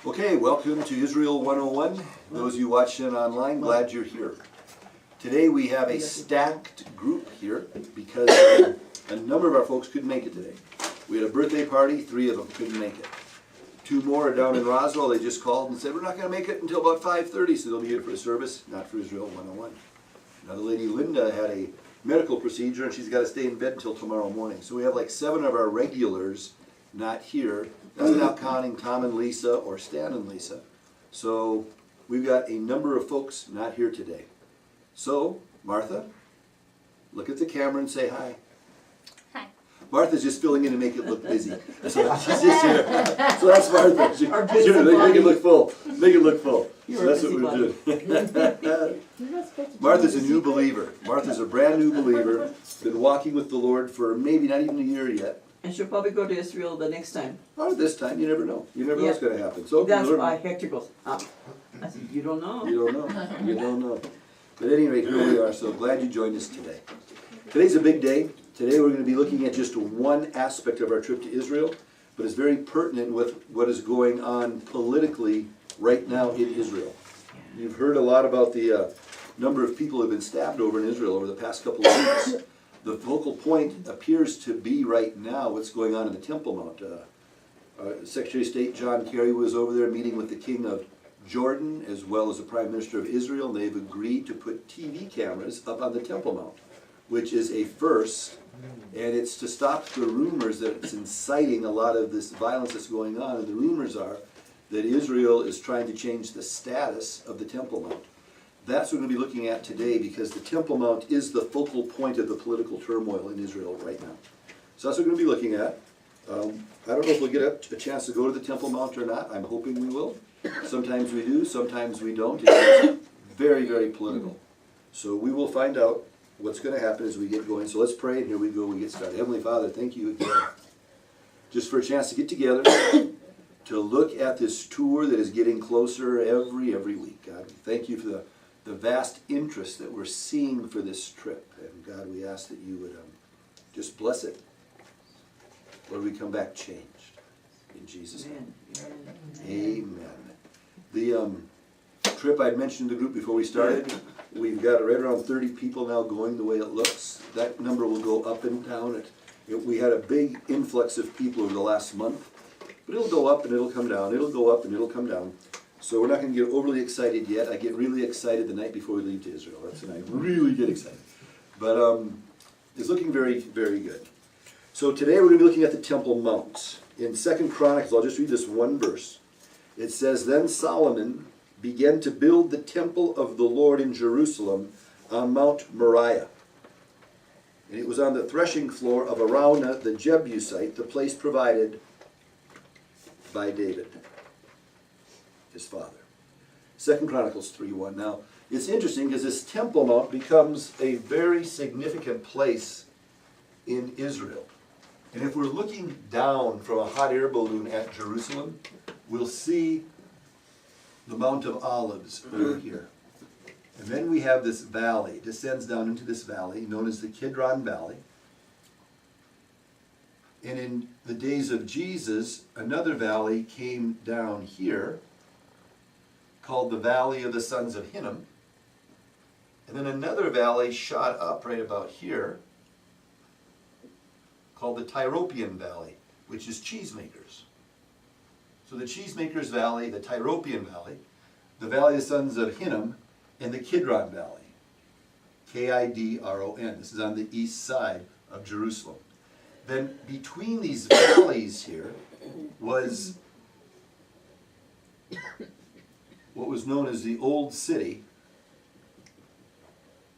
Okay, welcome to Israel 101. Those of you watching online, glad you're here. Today we have a stacked group here because a number of our folks couldn't make it today. We had a birthday party, 3 of them couldn't make it. 2 more are down in Roswell. They just called and said, we're not going to make it until about 5:30, so they'll be here for a service, not for Israel 101. Another lady, Linda, had a medical procedure and she's got to stay in bed until tomorrow morning. So we have like 7 of our regulars not here. That's not counting Tom and Lisa or Stan and Lisa. So we've got a number of folks not here today. So, Martha, look at the camera and say hi. Hi. Martha's just filling in to make it look busy. So she's just here. So that's Martha. She's here to make it look full. Make it look full. So that's what we're doing. Martha's a new believer. Martha's a brand new believer. Been walking with the Lord for maybe not even a year yet. And she'll probably go to Israel the next time. Oh, this time, you never know. You never know what's going to happen. So that's why Hector goes, I said, you don't know. You don't know. You don't know. But at any rate, here we are. So glad you joined us today. Today's a big day. Today we're going to be looking at just one aspect of our trip to Israel, but it's very pertinent with what is going on politically right now in Israel. You've heard a lot about the number of people who have been stabbed over in Israel over the past couple of weeks. The focal point appears to be right now what's going on in the Temple Mount. Secretary of State John Kerry was over there meeting with the King of Jordan as well as the Prime Minister of Israel, and they've agreed to put TV cameras up on the Temple Mount, which is a first, and it's to stop the rumors that it's inciting a lot of this violence that's going on, and the rumors are that Israel is trying to change the status of the Temple Mount. That's what we're going to be looking at today because the Temple Mount is the focal point of the political turmoil in Israel right now. So that's what we're going to be looking at. I don't know if we'll get a chance to go to the Temple Mount or not. I'm hoping we will. Sometimes we do, sometimes we don't. It's very, very political. So we will find out what's going to happen as we get going. So let's pray, and here we go, we get started. Heavenly Father, thank you again just for a chance to get together, to look at this tour that is getting closer every week. God, we thank you for the vast interest that we're seeing for this trip. And God, we ask that you would just bless it. Lord, we come back changed. In Jesus' name. Amen. The trip I'd mentioned to the group before we started, we've got right around 30 people now going the way it looks. That number will go up and down. We had a big influx of people over the last month, but it'll go up and it'll come down. It'll go up and it'll come down. So we're not going to get overly excited yet. I get really excited the night before we leave to Israel. That's when I really get excited. But it's looking very, very good. So today we're going to be looking at the Temple Mount. In 2 Chronicles, I'll just read this one verse. It says, Then Solomon began to build the temple of the Lord in Jerusalem on Mount Moriah. And it was on the threshing floor of Araunah the Jebusite, the place provided by David, his father. 2 Chronicles 3:1. Now, it's interesting because this Temple Mount becomes a very significant place in Israel. And if we're looking down from a hot air balloon at Jerusalem, we'll see the Mount of Olives over here. And then we have this valley, descends down into this valley, known as the Kidron Valley. And in the days of Jesus, another valley came down here, called the Valley of the Sons of Hinnom. And then another valley shot up right about here, called the Tyropian Valley, which is cheesemakers. So the Cheesemakers Valley, the Tyropian Valley, the Valley of the Sons of Hinnom, and the Kidron Valley. Kidron. This is on the east side of Jerusalem. Then between these valleys here was what was known as the Old City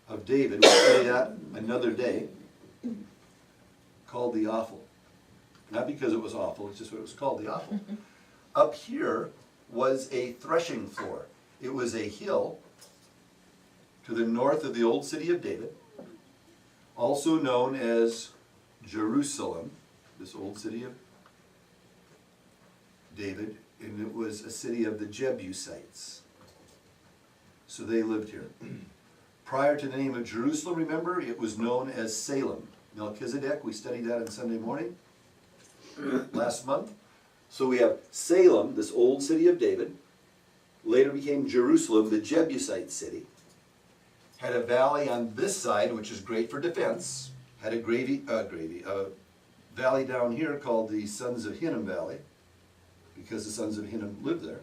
of David. We'll study that another day. Called the Awful. Not because it was awful, it's just what it was called, the Awful. Up here was a threshing floor. It was a hill to the north of the Old City of David, also known as Jerusalem, this Old City of David, and it was a city of the Jebusites. So they lived here. Prior to the name of Jerusalem, remember, it was known as Salem. Melchizedek, we studied that on Sunday morning last month. So we have Salem, this old city of David, later became Jerusalem, the Jebusite city. Had a valley on this side, which is great for defense. Had a valley down here called the Sons of Hinnom Valley, because the sons of Hinnom lived there.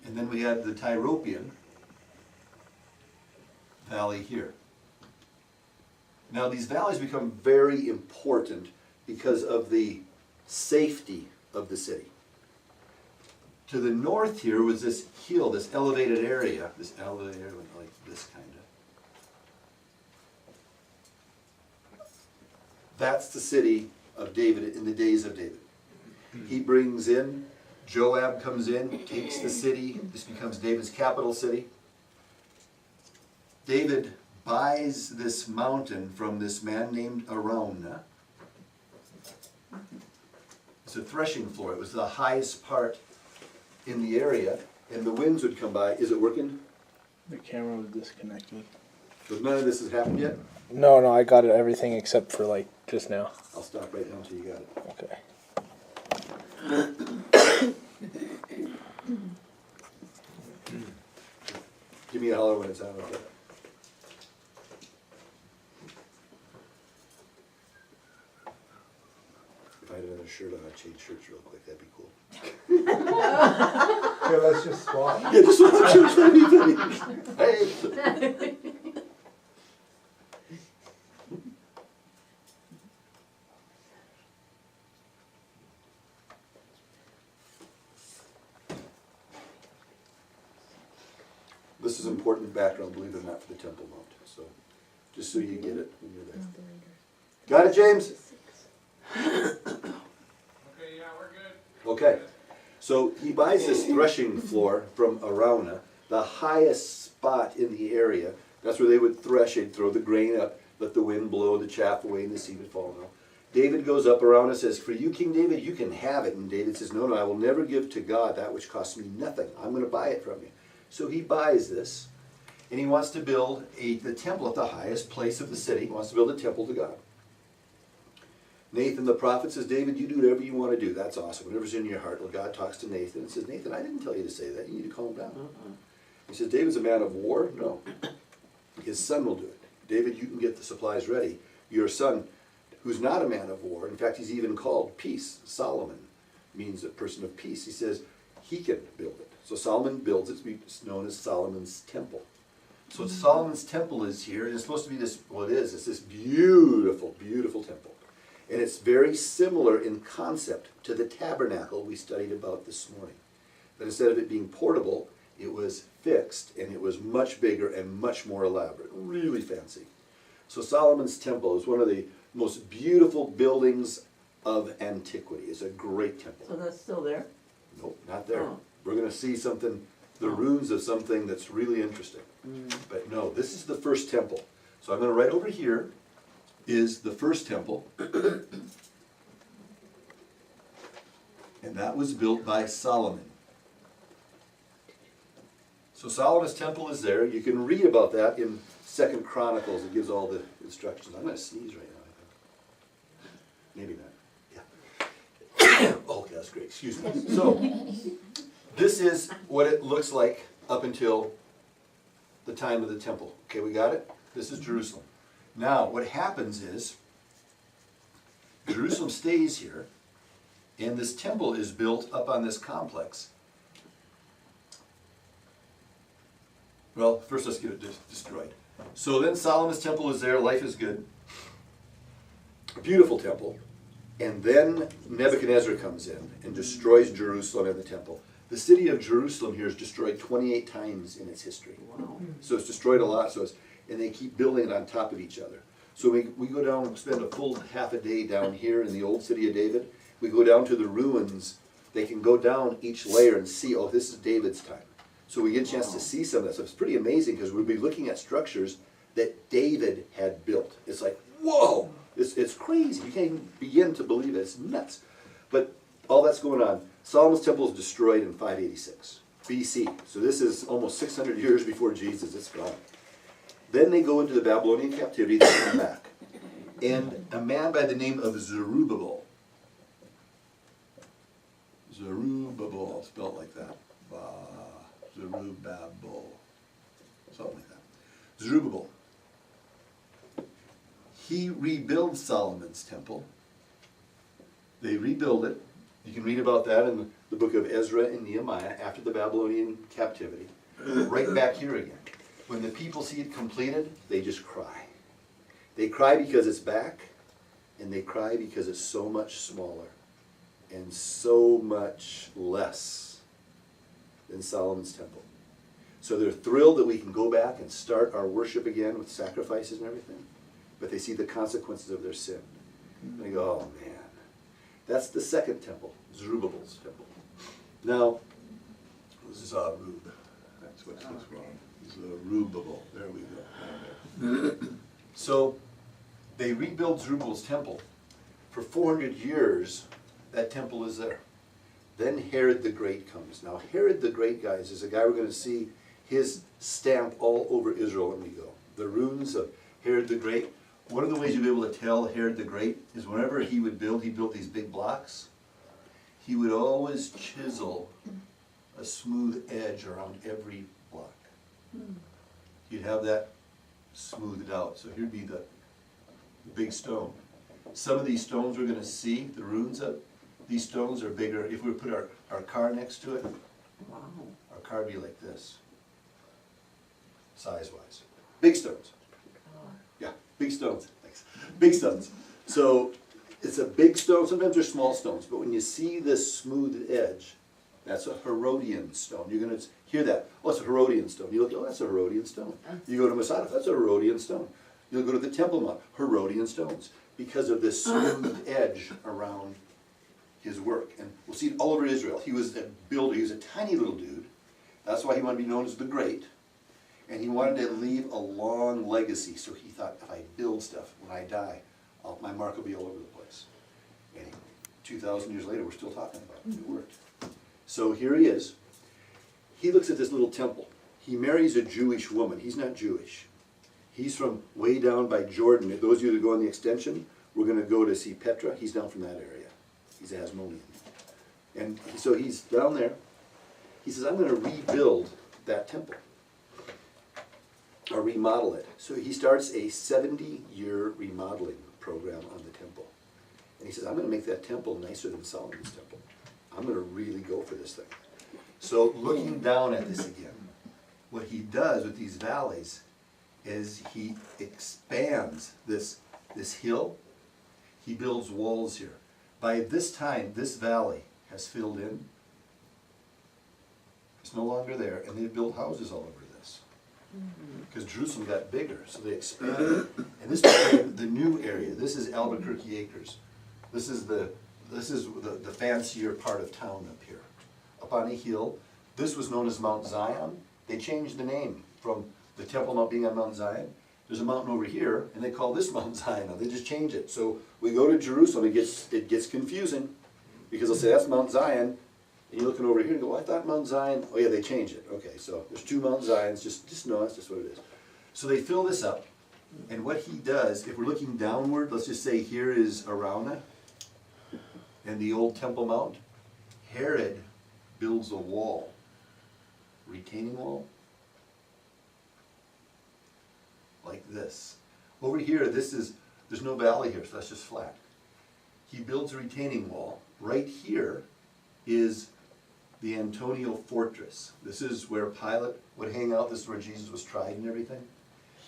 And then we had the Tyropian Valley here. Now these valleys become very important because of the safety of the city. To the north here was this hill, this elevated area like this kind of. That's the city of David in the days of David. He brings in, Joab comes in, takes the city. This becomes David's capital city. David buys this mountain from this man named Araunah. It's a threshing floor. It was the highest part in the area, and the winds would come by. Is it working? The camera was disconnected. So none of this has happened yet? No, I got it, everything except for like just now. I'll stop right now until you got it. Okay. Give me a holler when it's on, okay? If I had another shirt on, I'd change shirts real quick. That'd be cool. Okay, let's just swap. Yeah, just want some shirts. That'd be funny. Hey! This is important background, believe it or not, for the Temple Mount. So, just so you get it when you're there. Got it, James? Okay, yeah, we're good. Okay. So he buys this threshing floor from Araunah, the highest spot in the area. That's where they would thresh. They'd throw the grain up, let the wind blow the chaff away, and the seed would fall down. David goes up. Araunah says, "For you, King David, you can have it." And David says, "No, I will never give to God that which costs me nothing. I'm going to buy it from you." So he buys this, and he wants to build the temple at the highest place of the city. He wants to build a temple to God. Nathan the prophet says, "David, you do whatever you want to do. That's awesome. Whatever's in your heart." Well, God talks to Nathan and says, "Nathan, I didn't tell you to say that. You need to calm down." He says, "David's a man of war." No. His son will do it. "David, you can get the supplies ready. Your son, who's not a man of war," in fact, he's even called peace. Solomon means a person of peace. He says he can build it. So Solomon builds it. It's known as Solomon's temple. So Solomon's temple is here, and it's supposed to be this, well, it is. It's this beautiful, beautiful temple. And it's very similar in concept to the tabernacle we studied about this morning. But instead of it being portable, it was fixed, and it was much bigger and much more elaborate. Really fancy. So Solomon's temple is one of the most beautiful buildings of antiquity. It's a great temple. So that's still there? Nope, not there. Oh. We're going to see something, the ruins of something that's really interesting. But no, this is the first temple. So I'm going to write over here is the first temple. And that was built by Solomon. So Solomon's temple is there. You can read about that in 2 Chronicles. It gives all the instructions. I'm going to sneeze right now, I think. Maybe not. Yeah. Oh, that's great. Excuse me. So this is what it looks like up until the time of the temple. Okay, we got it? This is Jerusalem. Now, what happens is Jerusalem stays here, and this temple is built up on this complex. Well, first let's get it destroyed. So then Solomon's temple is there, life is good. A beautiful temple. And then Nebuchadnezzar comes in and destroys Jerusalem and the temple. The city of Jerusalem here is destroyed 28 times in its history. Wow. So it's destroyed a lot, and they keep building it on top of each other. So we go down and spend a full half a day down here in the old city of David. We go down to the ruins. They can go down each layer and see, oh, this is David's time. So we get a chance to see some of that. So it's pretty amazing because we'll be looking at structures that David had built. It's like, whoa, it's crazy. You can't even begin to believe it. It's nuts. But all that's going on. Solomon's temple is destroyed in 586 BC. So this is almost 600 years before Jesus. It's gone. Then they go into the Babylonian captivity. They come back. And a man by the name of Zerubbabel Zerubbabel, spelled like that. Zerubbabel, something like that. Zerubbabel. He rebuilds Solomon's temple. They rebuild it. You can read about that in the book of Ezra and Nehemiah after the Babylonian captivity. Right back here again. When the people see it completed, they just cry. They cry because it's back, and they cry because it's so much smaller and so much less than Solomon's temple. So they're thrilled that we can go back and start our worship again with sacrifices and everything, but they see the consequences of their sin. And they go, oh man. That's the second temple, Zerubbabel's temple. Now, Zerub. That's what's wrong. Zerubbabel. There we go. So, they rebuild Zerubbabel's temple. For 400 years, that temple is there. Then Herod the Great comes. Now, Herod the Great, guys, is a guy we're going to see his stamp all over Israel when we go. The ruins of Herod the Great. One of the ways you'll be able to tell Herod the Great is whenever he built these big blocks, he would always chisel a smooth edge around every block. He'd have that smoothed out. So here'd be the big stone. Some of these stones we're going to see, the ruins of, these stones are bigger. If we were to put our car next to it, Wow. our car would be like this, size-wise. Big stones. Yeah, big stones. Thanks. Big stones. So it's a big stone. Sometimes they're small stones, but when you see this smooth edge, that's a Herodian stone. You're going to hear that. Oh, it's a Herodian stone. You look, oh, that's a Herodian stone. You go to Masada, that's a Herodian stone. You'll go to the Temple Mount, Herodian stones, because of this smooth edge around his work. And we'll see it all over Israel. He was a builder. He was a tiny little dude. That's why he wanted to be known as the Great. And he wanted to leave a long legacy. So he thought, if I build stuff, when I die, my mark will be all over the place. And 2,000 years later, we're still talking about it. It worked. So here he is. He looks at this little temple. He marries a Jewish woman. He's not Jewish. He's from way down by Jordan. Those of you that go on the extension, we're going to go to see Petra. He's down from that area. He's a Hasmonean. And so he's down there. He says, I'm going to rebuild that temple. Or remodel it. So he starts a 70-year remodeling program on the temple. And he says, I'm going to make that temple nicer than Solomon's temple. I'm going to really go for this thing. So looking down at this again, what he does with these valleys is he expands this hill. He builds walls here. By this time, this valley has filled in. It's no longer there, and they've built houses all over this. Because Jerusalem got bigger, so they expanded. And this became the new area. This is Albuquerque Acres. This is the fancier part of town up here. Up on a hill. This was known as Mount Zion. They changed the name from the Temple Mount being on Mount Zion. There's a mountain over here, and they call this Mount Zion. They just change it. So we go to Jerusalem, it gets confusing, because they'll say that's Mount Zion, and you're looking over here and go, well, I thought Mount Zion, oh yeah, they changed it. Okay, so there's two Mount Zions, just know that's just what it is. So they fill this up, and what he does, if we're looking downward, let's just say here is Araunah, and the old Temple Mount. Herod builds a wall, retaining wall, like this. Over here, there's no valley here, so that's just flat. He builds a retaining wall. Right here is the Antonia Fortress. This is where Pilate would hang out. This is where Jesus was tried and everything.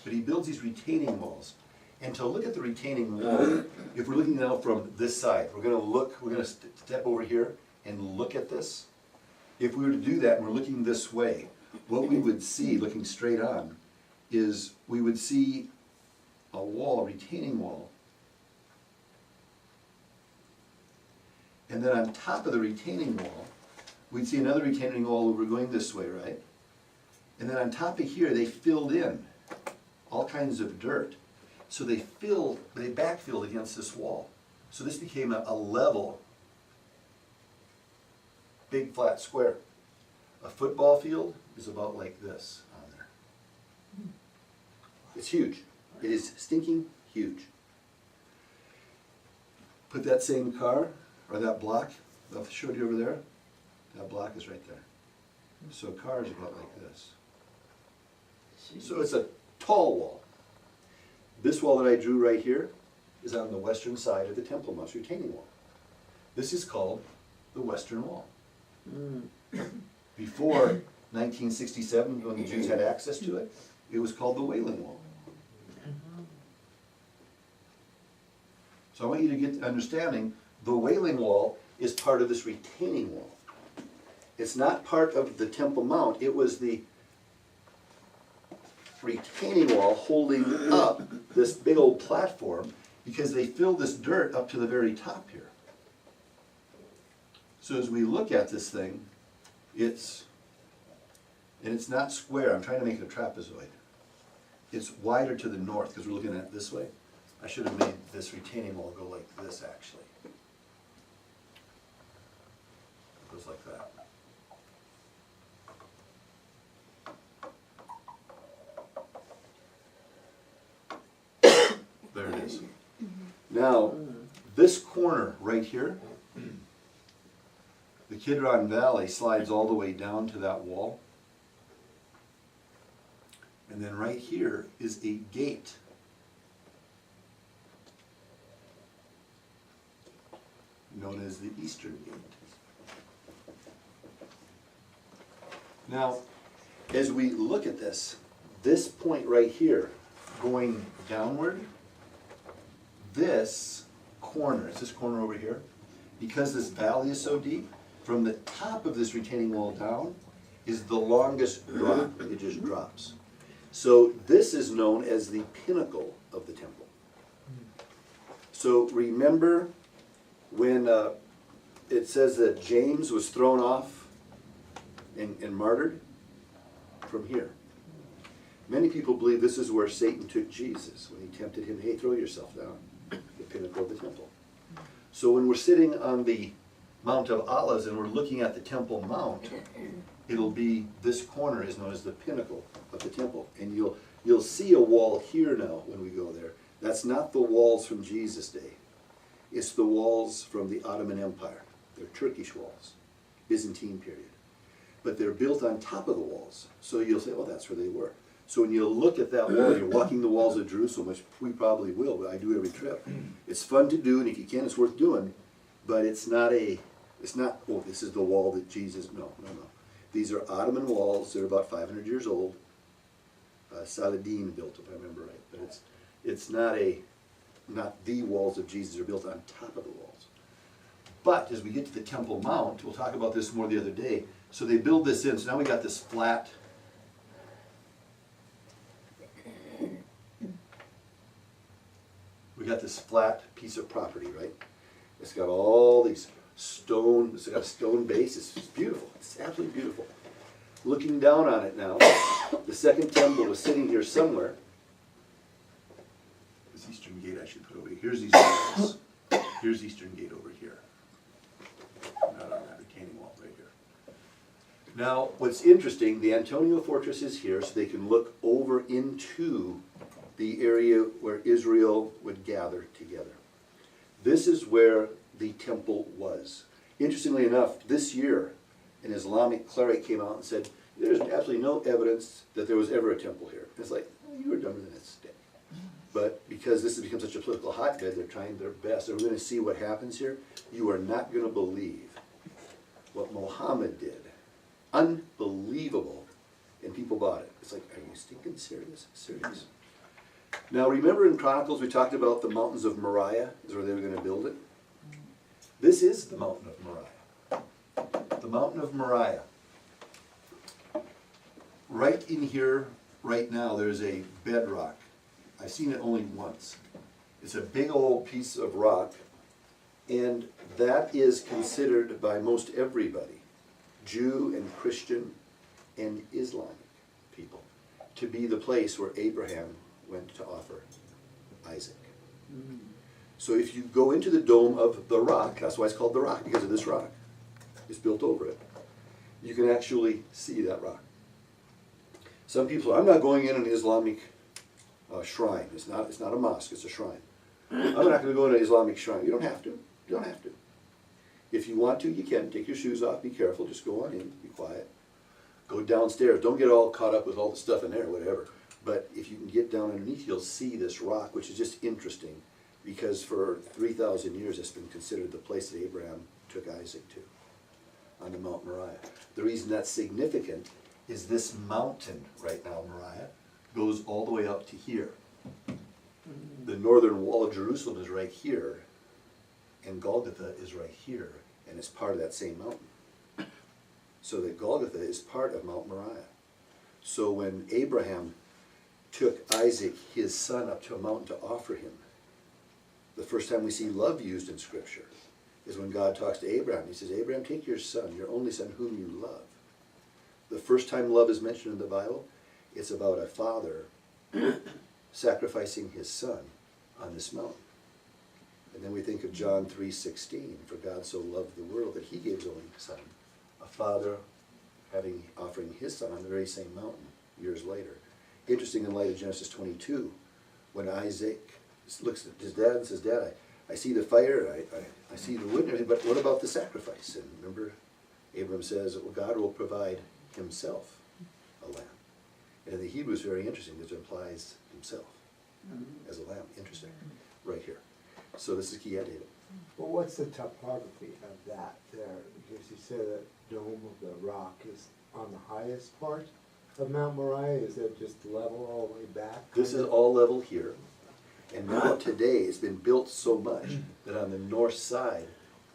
But he builds these retaining walls. And to look at the retaining wall, if we're looking now from this side, we're going to step over here and look at this. If we were to do that and we're looking this way, what we would see, looking straight on, is we would see a wall, a retaining wall. And then on top of the retaining wall, we'd see another retaining wall over going this way, right? And then on top of here, they filled in all kinds of dirt. So they backfilled against this wall. So this became a level, big flat square. A football field is about like this on there. It's huge. It is stinking huge. Put that same car, or that block, I've showed you over there, That block is right there. So a car is about like this. So it's a tall wall. This wall that I drew right here is on the western side of the Temple Mount's retaining wall. This is called the Western Wall. Before 1967, when the Jews had access to it, it was called the Wailing Wall. So I want you to get the understanding, the Wailing Wall is part of this retaining wall. It's not part of the Temple Mount, it was the retaining wall holding up this big old platform because they filled this dirt up to the very top here. So as we look at this thing, it's not square, I'm trying to make it a trapezoid. It's wider to the north because we're looking at it this way. I should have made this retaining wall go like this actually. It goes like that. There it is. Now, this corner right here, the Kidron Valley slides all the way down to that wall. And then right here is a gate. Known as the Eastern Gate. Now, as we look at this point right here, going downward, this corner over here, because this valley is so deep, from the top of this retaining wall down is the longest drop. It just drops. So this is known as the pinnacle of the temple. So remember when it says that James was thrown off and martyred? From here. Many people believe this is where Satan took Jesus when he tempted him, hey, throw yourself down, the pinnacle of the temple. So when we're sitting on the Mount of Olives and we're looking at the Temple Mount, it'll be, this corner is known as the pinnacle of the temple. And you'll see a wall here now when we go there. That's not the walls from Jesus' day. It's the walls from the Ottoman Empire. They're Turkish walls, Byzantine period. But they're built on top of the walls. So you'll say, oh, that's where they were. So when you look at that wall, you're walking the walls of Jerusalem, which we probably will, but I do every trip. It's fun to do, and if you can, it's worth doing. But it's not, oh, this is the wall that Jesus, no. These are Ottoman walls. They're about 500 years old. Saladin built them, if I remember right. But it's not the walls of Jesus are built on top of the walls. But as we get to the Temple Mount, we'll talk about this more the other day. So they build this in. So now we got this flat. We got this flat piece of property, right? It's got all these stone. It's got a stone base. It's beautiful. It's absolutely beautiful. Looking down on it now, the second temple was sitting here somewhere. This Eastern Gate I should put over here. Here's Eastern Gate. Here's Eastern Gate over here. Not on that retaining wall right here. Now, what's interesting, the Antonio Fortress is here, so they can look over into the area where Israel would gather together. This is where the temple was. Interestingly enough, this year, an Islamic cleric came out and said, there's absolutely no evidence that there was ever a temple here. It's like, you were dumber than a stick. But because this has become such a political hotbed, they're trying their best. And we're going to see what happens here. You are not going to believe what Muhammad did. Unbelievable. And people bought it. It's like, are you stinking serious? Serious? Now remember in Chronicles we talked about the mountains of Moriah, is where they were going to build it? This is the mountain of Moriah. The mountain of Moriah. Right in here, right now, there's a bedrock. I've seen it only once. It's a big old piece of rock, and that is considered by most everybody, Jew and Christian and Islamic people, to be the place where Abraham went to offer Isaac. So if you go into the dome of the rock, that's why it's called the rock, because of this rock. It's built over it. You can actually see that rock. Some people say, I'm not going in an Islamic shrine. It's not a mosque, it's a shrine. I'm not going to go in an Islamic shrine. You don't have to. You don't have to. If you want to, you can. Take your shoes off, be careful, just go on in, be quiet. Go downstairs, don't get all caught up with all the stuff in there, whatever. But if you can get down underneath, you'll see this rock, which is just interesting, because for 3,000 years it's been considered the place that Abraham took Isaac to, on the Mount Moriah. The reason that's significant is this mountain right now, Moriah, goes all the way up to here. The northern wall of Jerusalem is right here, and Golgotha is right here, and it's part of that same mountain. So that Golgotha is part of Mount Moriah. So when Abraham took Isaac, his son, up to a mountain to offer him, the first time we see love used in Scripture is when God talks to Abraham. He says, Abraham, take your son, your only son, whom you love. The first time love is mentioned in the Bible, it's about a father sacrificing his son on this mountain. And then we think of John 3:16, for God so loved the world that he gave his only son. A father offering his son on the very same mountain years later. Interesting in light of Genesis 22, when Isaac looks at his dad and says, Dad, I see the fire, I see the wood and everything, but what about the sacrifice? And remember, Abram says, well, God will provide himself a lamb. And in the Hebrew, it's very interesting, because it implies himself as a lamb. Interesting, right here. So this is key idea. Well, what's the topography of that there? Because you said that dome of the rock is on the highest part of Mount Moriah. Is it just level all the way back? This is all level here. And now today it's been built so much that on the north side,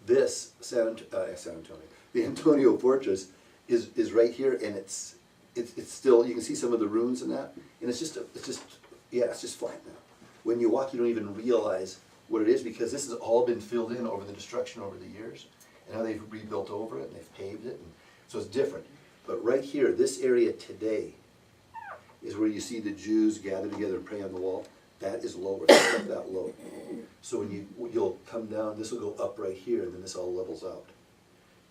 this San Antonio, the Antonio Fortress is right here, and it's still, you can see some of the ruins in that, and it's just flat now. When you walk, you don't even realize what it is, because this has all been filled in over the destruction over the years, and now they've rebuilt over it and they've paved it, and so it's different. But right here, this area today is where you see the Jews gather together and pray on the wall. That is lower, it's not that low. So when you'll come down, this will go up right here, and then this all levels out.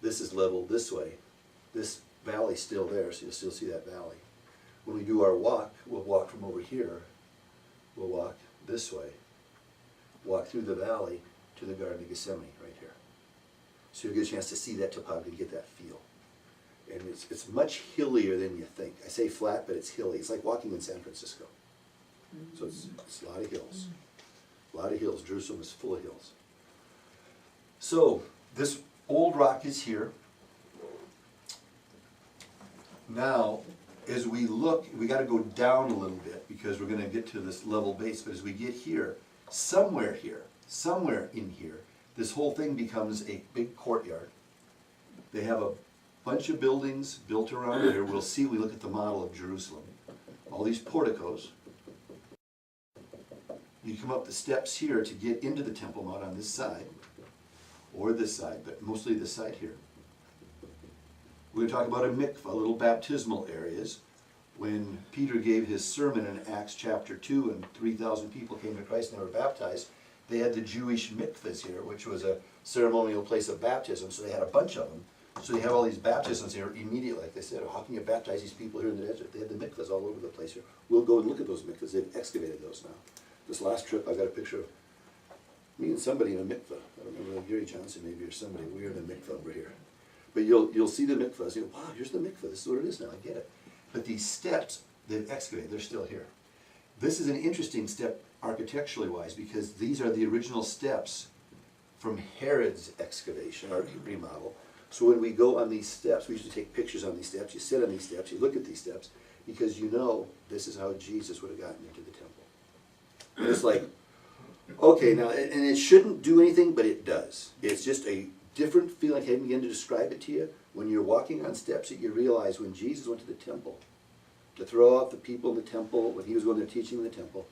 This is leveled this way. This valley's still there, so you'll still see that valley. When we do our walk, we'll walk from over here, we'll walk this way, walk through the valley to the Garden of Gethsemane right here. So you'll get a chance to see that topography, get that feel. And it's much hillier than you think. I say flat, but it's hilly. It's like walking in San Francisco. So it's a lot of hills. A lot of hills. Jerusalem is full of hills. So this old rock is here. Now, as we look, we got to go down a little bit because we're going to get to this level base. But as we get here, somewhere in here, this whole thing becomes a big courtyard. They have a bunch of buildings built around here. We'll see, we look at the model of Jerusalem. All these porticos. You come up the steps here to get into the Temple Mount on this side, or this side, but mostly this side here. We're going to talk about a mikvah, little baptismal areas. When Peter gave his sermon in Acts chapter 2 and 3,000 people came to Christ and they were baptized, they had the Jewish mikvahs here, which was a ceremonial place of baptism, so they had a bunch of them. So they have all these baptisms here immediately. Like they said, how can you baptize these people here in the desert? They had the mikvahs all over the place here. We'll go and look at those mikvahs. They've excavated those now. This last trip, I got a picture of me and somebody in a mikvah. I don't remember, Gary Johnson maybe or somebody. We were in a mikvah over here. But you'll see the mikvahs. You go, wow, here's the mikvah. This is what it is now. I get it. But these steps, they've excavated. They're still here. This is an interesting step architecturally wise because these are the original steps from Herod's excavation or remodel. So when we go on these steps, we usually take pictures on these steps. You sit on these steps. You look at these steps because you know this is how Jesus would have gotten into the temple. And it's like, okay, now, and it shouldn't do anything, but it does. It's just a different feeling. I can't begin to describe it to you. When you're walking on steps, that you realize when Jesus went to the temple to throw out the people in the temple, when he was going there teaching in the temple,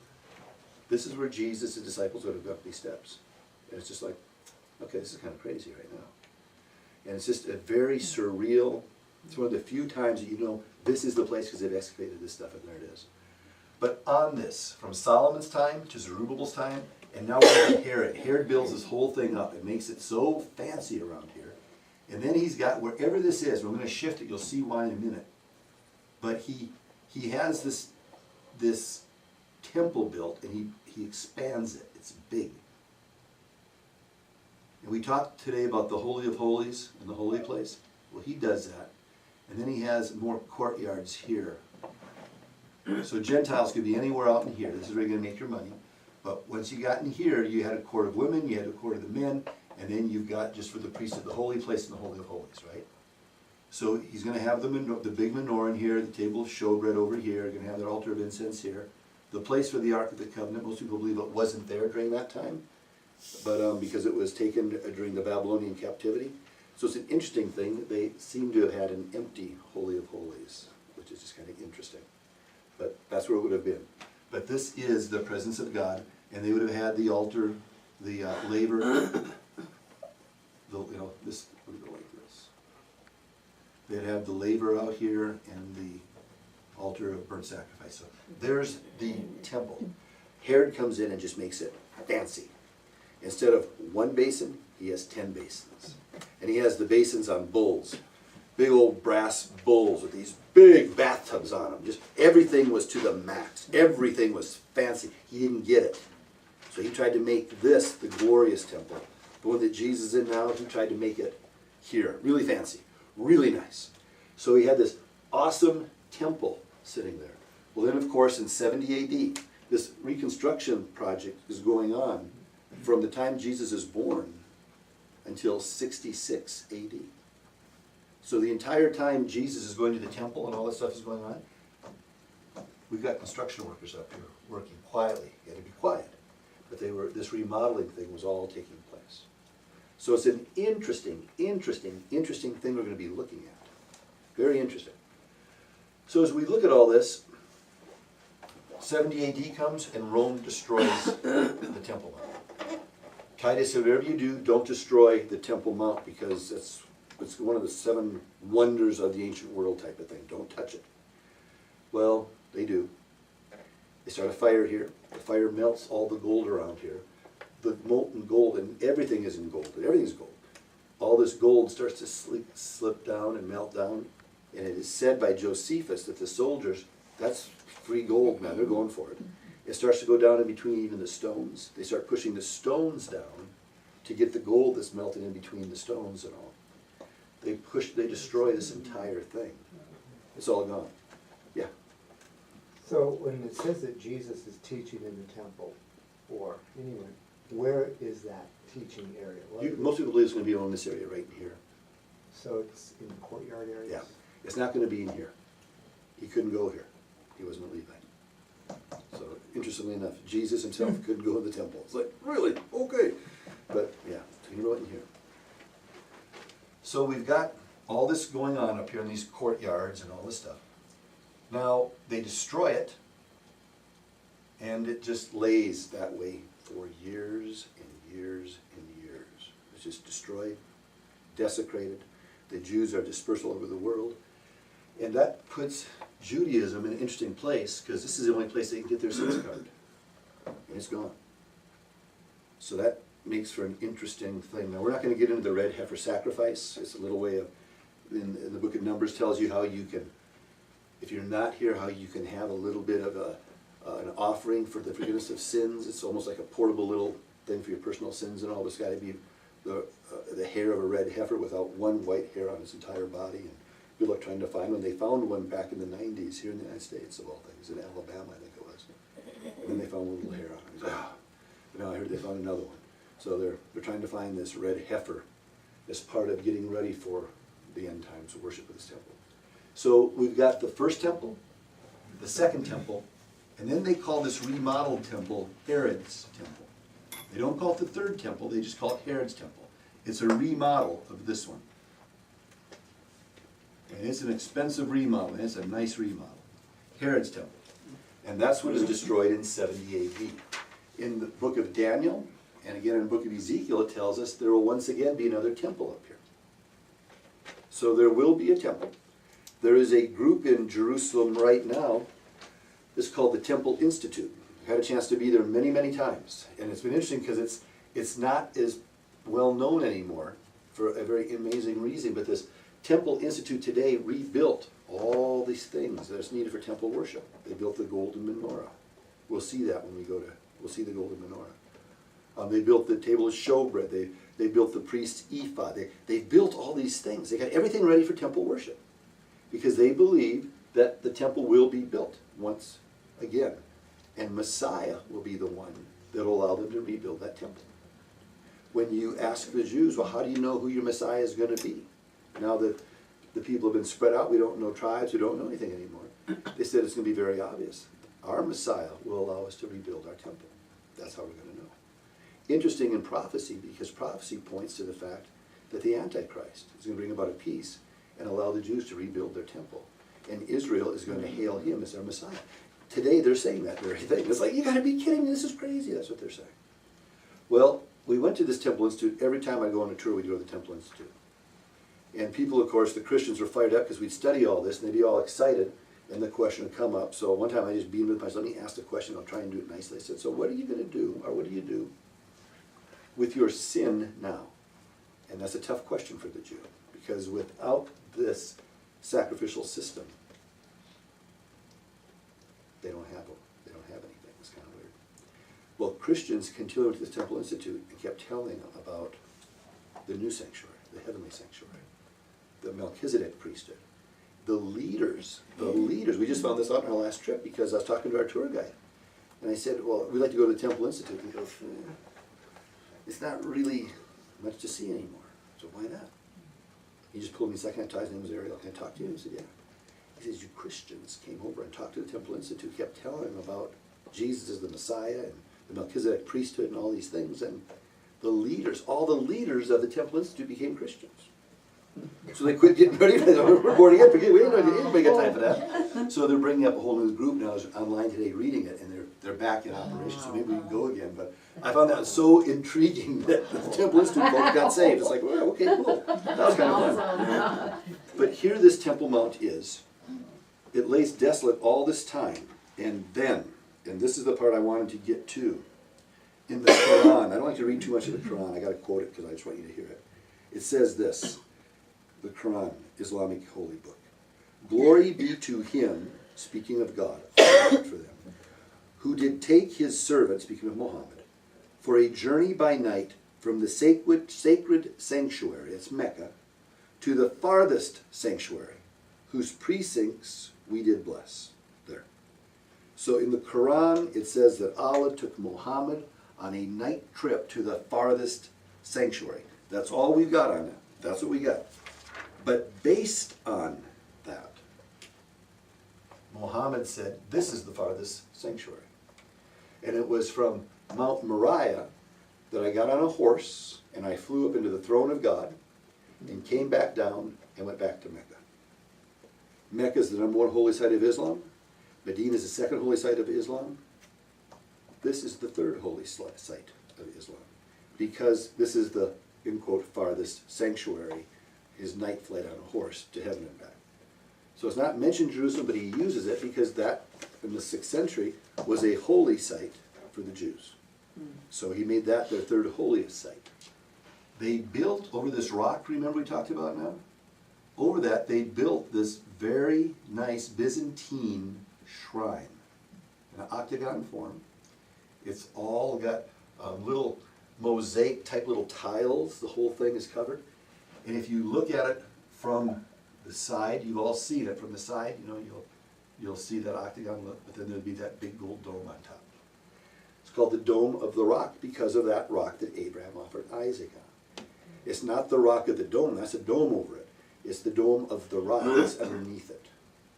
this is where Jesus' disciples would have gone up these steps. And it's just like, okay, this is kind of crazy right now. And it's just a very surreal, it's one of the few times that you know this is the place because they've excavated this stuff and there it is. But on this, from Solomon's time to Zerubbabel's time, and now we're at Herod. Herod builds this whole thing up and makes it so fancy around here. And then he's got, wherever this is, we're going to shift it, you'll see why in a minute. But he has this temple built and he expands it. It's big. And we talked today about the Holy of Holies and the holy place. Well, he does that. And then he has more courtyards here. So Gentiles could be anywhere out in here. This is where you're going to make your money. But once you got in here, you had a court of women, you had a court of the men, and then you've got just for the priests of the holy place and the Holy of Holies, right? So he's going to have the big menorah in here, the table of showbread over here, you're going to have that altar of incense here. The place for the Ark of the Covenant, most people believe it wasn't there during that time, but because it was taken during the Babylonian captivity. So it's an interesting thing. They seem to have had an empty Holy of Holies, which is just kind of interesting. But that's where it would have been. But this is the presence of God, and they would have had the altar, the laver, this would go like this. They'd have the laver out here and the altar of burnt sacrifice. So there's the temple. Herod comes in and just makes it fancy. Instead of one basin, he has 10 basins. And he has the basins on bulls. Big old brass bowls with these big bathtubs on them. Just everything was to the max. Everything was fancy. He didn't get it. So he tried to make this the glorious temple. The one that Jesus is in now, he tried to make it here. Really fancy. Really nice. So he had this awesome temple sitting there. Well then, of course, in 70 AD, this reconstruction project is going on from the time Jesus is born until 66 AD. So the entire time Jesus is going to the temple and all that stuff is going on, we've got construction workers up here working quietly. You had to be quiet. But this remodeling thing was all taking place. So it's an interesting thing we're going to be looking at. Very interesting. So as we look at all this, 70 AD comes and Rome destroys the Temple Mount. Titus said, whatever you do, don't destroy the Temple Mount because it's one of the 7 wonders of the ancient world type of thing. Don't touch it. Well, they do. They start a fire here. The fire melts all the gold around here. The molten gold, and everything is in gold. Everything's gold. All this gold starts to slip down and melt down. And it is said by Josephus that the soldiers, that's free gold, man. They're going for it. It starts to go down in between even the stones. They start pushing the stones down to get the gold that's melted in between the stones and all. They destroy this entire thing. It's all gone. Yeah. So when it says that Jesus is teaching in the temple, or anywhere, where is that teaching area? Most people believe it's going to be on this area right here. So it's in the courtyard areas? Yeah. It's not going to be in here. He couldn't go here. He wasn't a Levite. So interestingly enough, Jesus himself couldn't go in the temple. It's like, really? Okay. But yeah, so he wrote in here. So we've got all this going on up here in these courtyards and all this stuff. Now, they destroy it, and it just lays that way for years and years and years. It's just destroyed, desecrated. The Jews are dispersed all over the world. And that puts Judaism in an interesting place, because this is the only place they can get their sins covered. And it's gone. So that makes for an interesting thing. Now, we're not going to get into the red heifer sacrifice. It's a little way of, in the book of Numbers tells you how you can, if you're not here, how you can have a little bit of an offering for the forgiveness of sins. It's almost like a portable little thing for your personal sins and all. It's got to be the hair of a red heifer without one white hair on its entire body. And good luck trying to find one. They found one back in the 90s here in the United States, of all things, in Alabama, I think it was. And then they found one little hair on it. But now I heard they found another one. So they're trying to find this red heifer as part of getting ready for the end times of worship of this temple. So we've got the first temple, the second temple, and then they call this remodeled temple Herod's temple. They don't call it the third temple, they just call it Herod's temple. It's a remodel of this one. And it's an expensive remodel, and it's a nice remodel. Herod's temple. And that's what is destroyed in 70 AD. In the book of Daniel, and again in the book of Ezekiel, it tells us there will once again be another temple up here. So there will be a temple. There is a group in Jerusalem right now. It's called the Temple Institute. I've had a chance to be there many, many times. And it's been interesting because it's not as well known anymore for a very amazing reason. But this Temple Institute today rebuilt all these things that's needed for temple worship. They built the golden menorah. We'll see that when we'll see the golden menorah. They built the table of showbread. They built the priest's ephod. They built all these things. They got everything ready for temple worship because they believe that the temple will be built once again. And Messiah will be the one that will allow them to rebuild that temple. When you ask the Jews, well, how do you know who your Messiah is going to be? Now that the people have been spread out, we don't know tribes, we don't know anything anymore. They said it's going to be very obvious. Our Messiah will allow us to rebuild our temple. That's how we're going to know. Interesting in prophecy, because prophecy points to the fact that the Antichrist is going to bring about a peace and allow the Jews to rebuild their temple. And Israel is going to hail him as their Messiah. Today they're saying that very thing. It's like, you got to be kidding me, this is crazy. That's what they're saying. Well, we went to this Temple Institute. Every time I go on a tour, we go to the Temple Institute. And people, of course, the Christians were fired up because we'd study all this, and they'd be all excited, and the question would come up. So one time I just beamed with myself, let me ask the question, I'll try and do it nicely. I said, so what are you going to do, or what do you do with your sin now? And that's a tough question for the Jew, because without this sacrificial system, they don't have anything. It's kind of weird. Well, Christians continued to the Temple Institute and kept telling them about the new sanctuary, the heavenly sanctuary, the Melchizedek priesthood, the leaders. We just found this out on our last trip because I was talking to our tour guide. And I said, well, we'd like to go to the Temple Institute. And he goes, it's not really much to see anymore. So why not? He just pulled me a second. I his name was Ariel. Can I talk to you? He said, yeah. He says, you Christians came over and talked to the Temple Institute, kept telling him about Jesus as the Messiah and the Melchizedek priesthood and all these things. And the leaders, all the leaders of the Temple Institute became Christians. So they quit getting ready. We're born again. Forget, we ain't anybody got time for that. So they're bringing up a whole new group now. I was online today reading it, and they're back in operation. So maybe we can go again. But I found that so intriguing that the Temple Institute folks got saved. It's like, well, okay, cool. That was kind of fun. But here this Temple Mount is. It lays desolate all this time, and then, and this is the part I wanted to get to, in the Quran, I don't like to read too much of the Quran, I got to quote it because I just want you to hear it. It says this, the Quran, Islamic holy book, glory be to him, speaking of God, for them, who did take his servant, speaking of Muhammad, for a journey by night from the sacred sanctuary, that's Mecca, to the farthest sanctuary, whose precincts we did bless. There. So in the Quran, it says that Allah took Muhammad on a night trip to the farthest sanctuary. That's all we've got on that. That's what we got. But based on that, Muhammad said, this is the farthest sanctuary. And it was from Mount Moriah that I got on a horse and I flew up into the throne of God and came back down and went back to Mecca. Mecca is the #1 holy site of Islam. Medina is the 2nd holy site of Islam. This is the 3rd holy site of Islam. Because this is the, in quote, farthest sanctuary, his night flight on a horse to heaven and back. So it's not mentioned Jerusalem, but he uses it because that, in the 6th century, was a holy site for the Jews. So he made that their 3rd holiest site. They built over this rock, remember we talked about now? Over that, they built this very nice Byzantine shrine in an octagon form. It's all got little mosaic type little tiles. The whole thing is covered. And if you look at it from the side, you've all seen it from the side. You know, you'll see that octagon look, but then there'll be that big gold dome on top. It's called the Dome of the Rock because of that rock that Abraham offered Isaac on. It's not the rock of the dome. That's a dome over it. It's the dome of the rock that's underneath it.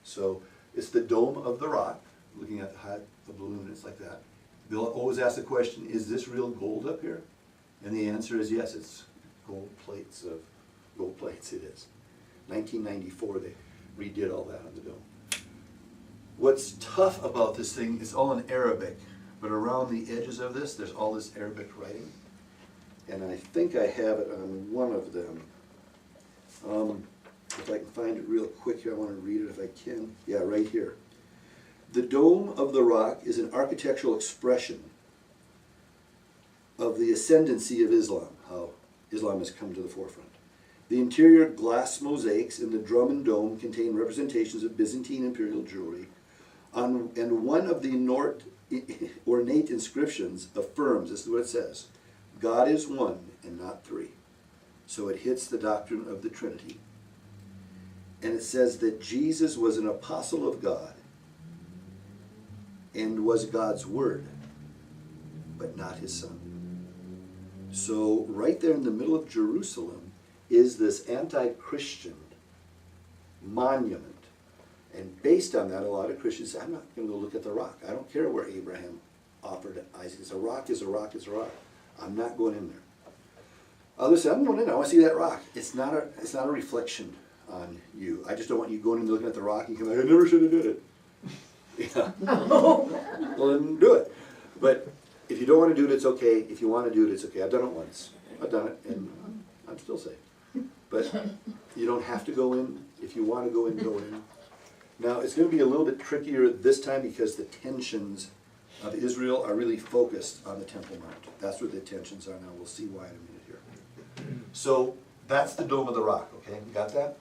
So it's the dome of the rock, looking at the balloon, it's like that. They'll always ask the question, is this real gold up here? And the answer is yes, it's gold plates, it is. 1994, they redid all that on the dome. What's tough about this thing is all in Arabic, but around the edges of this, there's all this Arabic writing. And I think I have it on one of them. If I can find it real quick here, I want to read it if I can. Yeah, right here. The Dome of the Rock is an architectural expression of the ascendancy of Islam, how Islam has come to the forefront. The interior glass mosaics in the drum and dome contain representations of Byzantine imperial jewelry, and one of the ornate inscriptions affirms, this is what it says, God is one and not three. So it hits the doctrine of the Trinity. And it says that Jesus was an apostle of God and was God's Word, but not his Son. So right there in the middle of Jerusalem is this anti-Christian monument. And based on that, a lot of Christians say, I'm not going to go look at the rock. I don't care where Abraham offered Isaac. It's a rock is a rock is a rock. I'm not going in there. Others say, I'm going in. I want to see that rock. It's not a reflection on you. I just don't want you going and looking at the rock and coming like, I never should have did it. Yeah. Well, then do it. But if you don't want to do it, it's okay. If you want to do it, it's okay. I've done it once. I've done it, and I'm still safe. But you don't have to go in. If you want to go in, go in. Now, it's going to be a little bit trickier this time because the tensions of Israel are really focused on the Temple Mount. That's where the tensions are now. We'll see why in a minute here. So that's the Dome of the Rock, okay? You got that?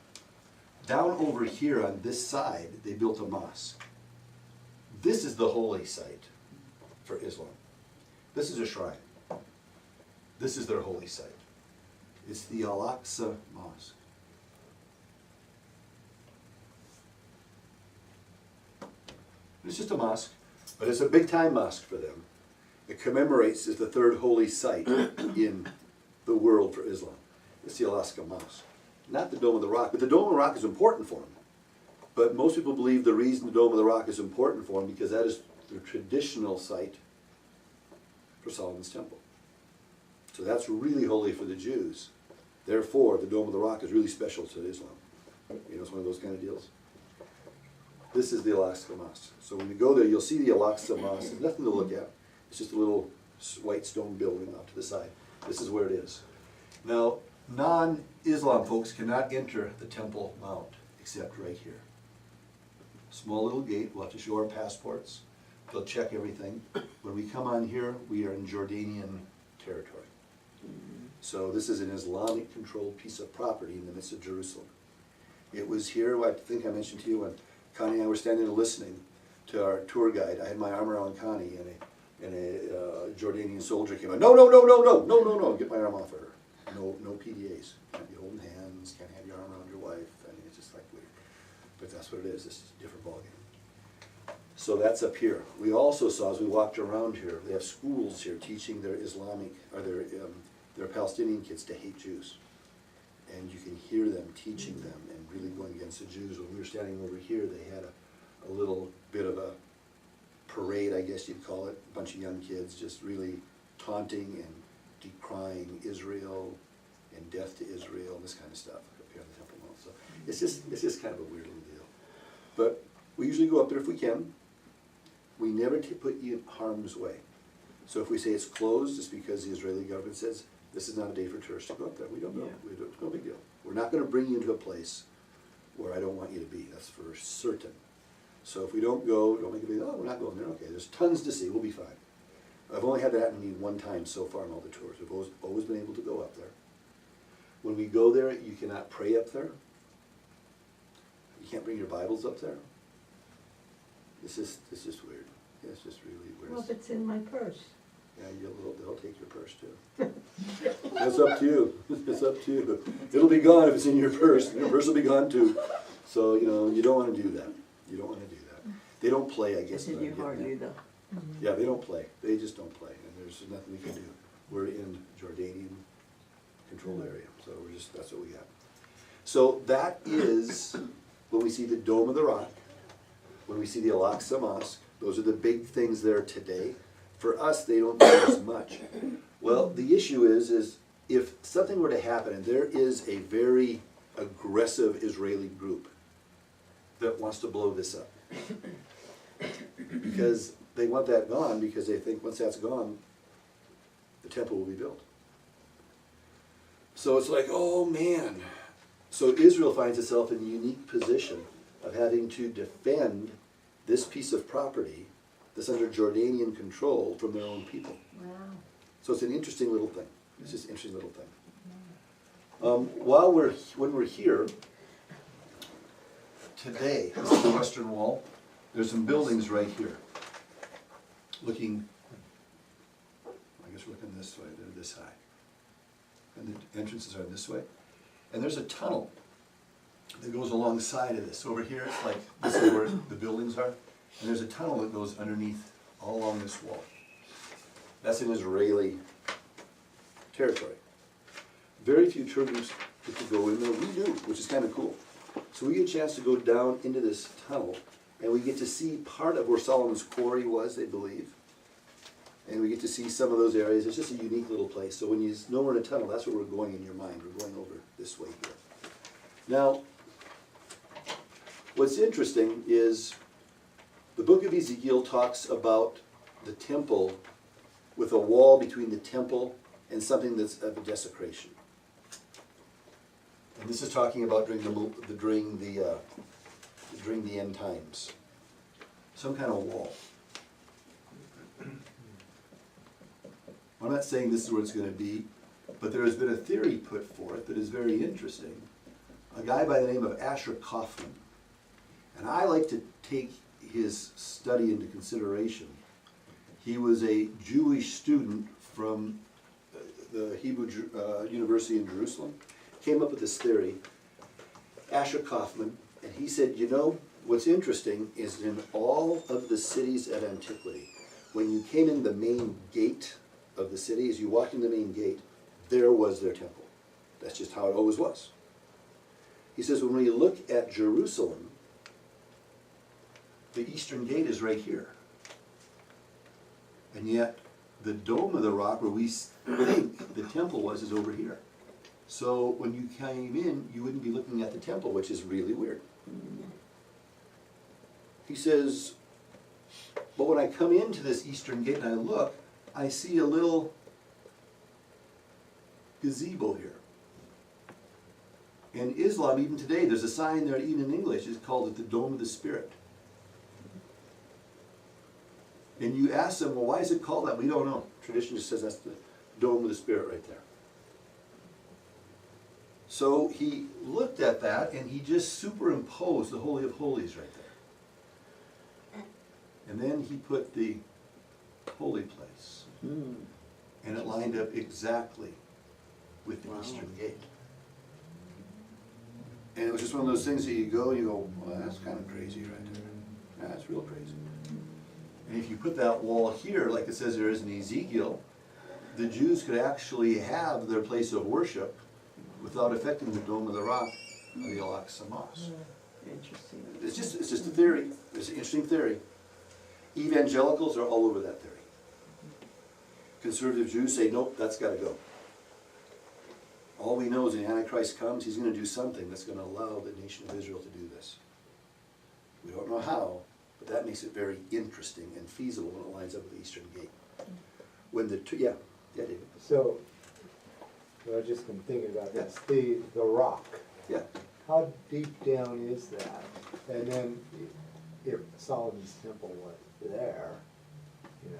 Down over here on this side, they built a mosque. This is the holy site for Islam. This is a shrine. This is their holy site. It's the Al-Aqsa Mosque. It's just a mosque, but it's a big-time mosque for them. It commemorates as the third holy site in the world for Islam. It's the Al-Aqsa Mosque. Not the Dome of the Rock, but the Dome of the Rock is important for them. But most people believe the reason the Dome of the Rock is important for them because that is the traditional site for Solomon's temple. So that's really holy for the Jews. Therefore, the Dome of the Rock is really special to Islam. You know, it's one of those kind of deals. This is the Al-Aqsa Mosque. So when you go there, you'll see the Al-Aqsa Mosque. There's nothing to look at. It's just a little white stone building off to the side. This is where it is. Now, non-Islam folks cannot enter the Temple Mount except right here. Small little gate. We'll have to show our passports. They'll check everything. When we come on here, we are in Jordanian territory. So this is an Islamic-controlled piece of property in the midst of Jerusalem. It was here, I think I mentioned to you, when Connie and I were standing there listening to our tour guide. I had my arm around Connie, and a Jordanian soldier came out. No, get my arm off of her. No PDAs. Can't be holding hands, can't have your arm around your wife. I mean, it's just like weird. But that's what it is. This is a different ballgame. So that's up here. We also saw, as we walked around here, they have schools here teaching their Islamic, or their Palestinian kids to hate Jews. And you can hear them teaching them and really going against the Jews. When we were standing over here, they had a little bit of a parade, I guess you'd call it. A bunch of young kids just really taunting and decrying Israel and death to Israel and this kind of stuff up here on the Temple Mount. So it's just kind of a weird little deal. But we usually go up there if we can. We never put you in harm's way. So if we say it's closed, it's because the Israeli government says this is not a day for tourists to go up there. We don't know. Yeah. It's no big deal. We're not going to bring you into a place where I don't want you to be. That's for certain. So if we don't go, don't make a big deal. Oh, we're not going there. Okay, there's tons to see. We'll be fine. I've only had that happen to me one time so far in all the tours. We've always been able to go up there. When we go there, you cannot pray up there. You can't bring your Bibles up there. It's just weird. Yeah, it's just really weird. Well, if it's in my purse. Yeah, they'll take your purse too. That's up to you. It's up to you. It'll be gone if it's in your purse. Your purse will be gone too. So, you don't want to do that. You don't want to do that. They don't play, I guess. It's in your heart either. Yeah, they don't play. They just don't play. And there's nothing we can do. We're in Jordanian controlled area. So that's what we got. So that is when we see the Dome of the Rock, when we see the Al-Aqsa Mosque. Those are the big things there today. For us, they don't do as much. Well, the issue is if something were to happen, and there is a very aggressive Israeli group that wants to blow this up, because they want that gone, because they think once that's gone, the temple will be built. So it's like, oh man. So Israel finds itself in a unique position of having to defend this piece of property that's under Jordanian control from their own people. Wow. So it's an interesting little thing. It's just an interesting little thing. When we're here today, this is the Western Wall. There's some buildings right here. I guess we're looking this way. They're this this high. And the entrances are this way. And there's a tunnel that goes alongside of this. Over here, it's like, this is where the buildings are. And there's a tunnel that goes underneath all along this wall. That's in Israeli territory. Very few church groups get to go in there. We do, which is kind of cool. So we get a chance to go down into this tunnel, and we get to see part of where Solomon's quarry was, they believe. And we get to see some of those areas. It's just a unique little place. So when you know we're in a tunnel, that's where we're going in your mind. We're going over this way here. Now, what's interesting is the book of Ezekiel talks about the temple with a wall between the temple and something that's of a desecration. And this is talking about during the end times. Some kind of wall. I'm not saying this is where it's going to be, but there has been a theory put forth that is very interesting. A guy by the name of Asher Kaufman. And I like to take his study into consideration. He was a Jewish student from the Hebrew University in Jerusalem. Came up with this theory, Asher Kaufman, and he said, you know, what's interesting is in all of the cities at antiquity, when you came in the main gate of the city, as you walked in the main gate, there was their temple. That's just how it always was. He says, when we look at Jerusalem, the eastern gate is right here. And yet, the dome of the rock where we think the temple was is over here. So when you came in, you wouldn't be looking at the temple, which is really weird. He says, but when I come into this eastern gate and I look, I see a little gazebo here. In Islam, even today, there's a sign there, even in English, it's called the Dome of the Spirit. And you ask them, well, why is it called that? We don't know. Tradition just says that's the Dome of the Spirit right there. So he looked at that and he just superimposed the Holy of Holies right there. And then he put the holy place. And it lined up exactly with the eastern gate. And it was just one of those things that you go and you go, well, that's kind of crazy right there. That's real crazy. And if you put that wall here, like it says there is in Ezekiel, the Jews could actually have their place of worship without affecting the Dome of the Rock of the Al-Aqsa Mosque. Interesting. It's just a theory. It's an interesting theory. Evangelicals are all over that theory. Conservative Jews say, nope, that's got to go. All we know is when the Antichrist comes, he's going to do something that's going to allow the nation of Israel to do this. We don't know how, but that makes it very interesting and feasible when it lines up with the Eastern Gate. When the yeah, David. So, I've just been thinking about this. The rock. Yeah. How deep down is that? And then, if Solomon's temple was there, you know,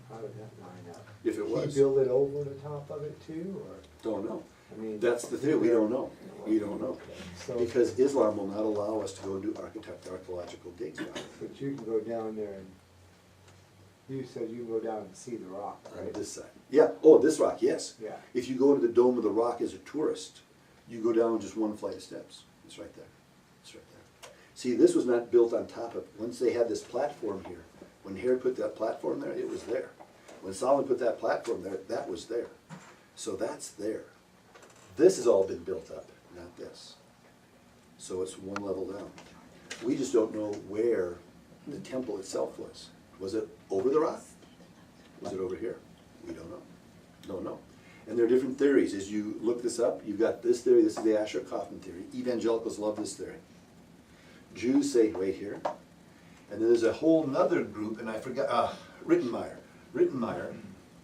how did that line up? If it was. He built it over the top of it too, or? Don't know. I mean, That's the thing, we don't know. We don't know. Okay, so, Because Islam will not allow us to go and do archaeological digs down but you can go down there and, you said you can go down and see the rock, on right? this side. Yeah, oh, this rock, yes. Yeah. If you go to the Dome of the Rock as a tourist, you go down just one flight of steps. It's right there. It's right there. See, this was not built on top of, once they had this platform here, when Herod put that platform there, it was there. When Solomon put that platform there, that was there. So that's there. This has all been built up, not this. So it's one level down. We just don't know where the temple itself was. Was it over the rock? Was it over here? We don't know. Don't know. And there are different theories. As you look this up, you've got this theory. This is the Asher Kaufman theory. Evangelicals love this theory. Jews say right here. And then there's a whole other group, and I forgot, Rittenmeyer. Rittenmeyer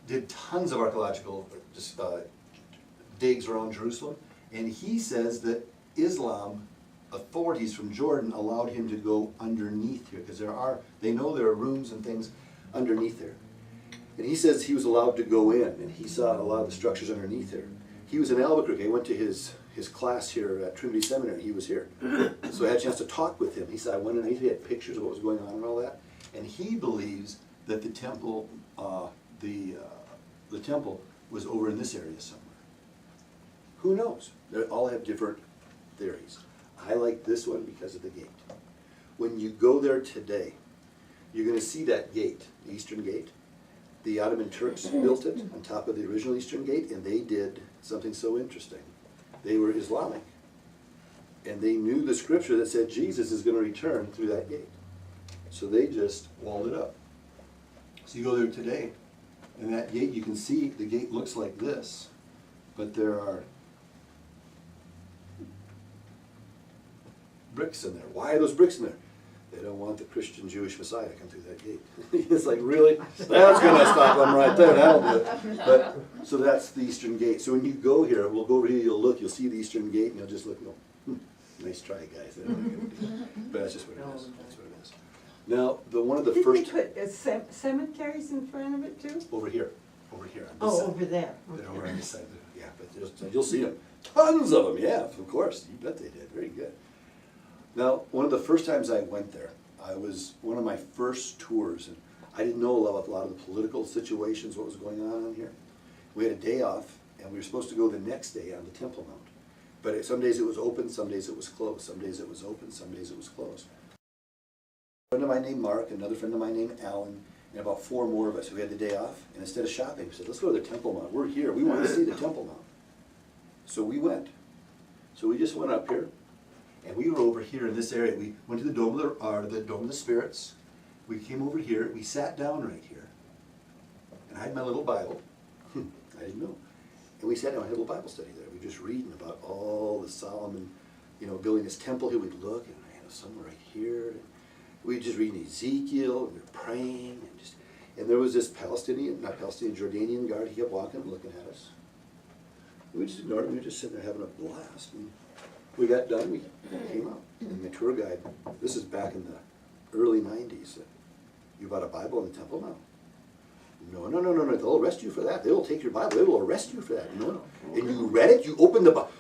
did tons of archaeological digs around Jerusalem, and he says that Islam authorities from Jordan allowed him to go underneath here, because they know there are rooms and things underneath there. And he says he was allowed to go in, and he saw a lot of the structures underneath there. He was in Albuquerque. I went to his class here at Trinity Seminary. He was here. So I had a chance to talk with him. He said, I went underneath, he had pictures of what was going on and all that. And he believes that the temple was over in this area somewhere. Who knows? They all have different theories. I like this one because of the gate. When you go there today, you're going to see that gate, the Eastern Gate. The Ottoman Turks built it on top of the original Eastern Gate, and they did something so interesting. They were Islamic, and they knew the scripture that said Jesus is going to return through that gate. So they just walled it up. So you go there today, and that gate, you can see the gate looks like this, but there are bricks in there. Why are those bricks in there? They don't want the Christian Jewish Messiah to come through that gate. It's like, really? That's going to stop them right there. That'll do it. But, so that's the Eastern Gate. So when you go here, we'll go over here, you'll look, you'll see the Eastern Gate, and you'll just look and go, nice try, guys. But that's just what it is. That's what it is. Now, one of the Didn't first... they put cemeteries in front of it too? Over here. Over here. On this Oh, side. over there. They're over on this side. Yeah, but you'll see them. Tons of them, yeah, of course. You bet they did. Very good. Now, one of the first times I went there, I was one of my first tours, and I didn't know a lot of the political situations, what was going on here. We had a day off, and we were supposed to go the next day on the Temple Mount. But some days it was open, some days it was closed. Some days it was open, some days it was closed. A friend of mine named Mark, another friend of mine named Alan, and about 4 more of us who had the day off, and instead of shopping, we said, let's go to the Temple Mount. We're here, we want to see the Temple Mount. So we went. So we just went up here. And we were over here in this area. We went to the Dome of the Spirits. We came over here. We sat down right here. And I had my little Bible. I didn't know. And we sat down and had a little Bible study there. We were just reading about all the Solomon, building this temple here. We'd look, and I had somewhere right here. And we'd just reading Ezekiel, and we were praying. And there was this Jordanian guard. He kept walking and looking at us. We just ignored him. We were just sitting there having a blast. And we got done, we came out, and the tour guide, this is back in the early 90s, said, you bought a Bible in the Temple Mount? No, they'll arrest you for that. They will take your Bible, they will arrest you for that. No. And you read it, you opened the Bible.